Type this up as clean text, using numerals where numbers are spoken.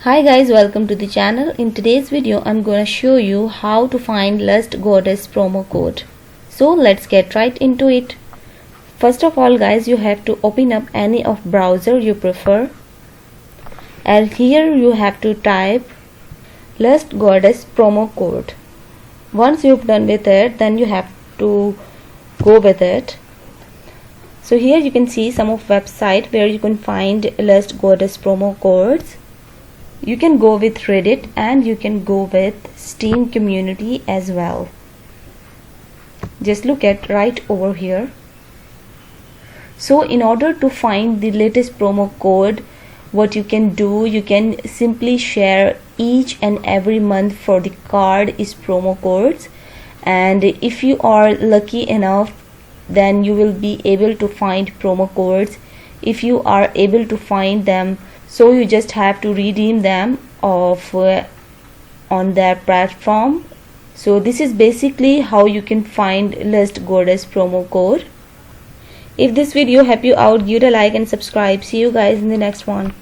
Hi guys, welcome to the channel. In today's video I'm going to show you how to find Lust Goddess promo code. So let's get right into it. First of all guys, you have to open up any of browser you prefer, and here you have to type Lust Goddess promo code. Once you've done with it, then you have to go with it. So here you can see some of website where you can find Lust Goddess promo codes. You can go with Reddit and you can go with Steam community as well. Just look at right over here. So in order to find the latest promo code, what you can do, you can simply share each and every month for the card is promo codes, and if you are lucky enough, then you will be able to find promo codes. If you are able to find them, so you just have to redeem them on their platform. So this is basically how you can find Lust Goddess promo code. If this video helped you out, give it a like and subscribe. See you guys in the next one.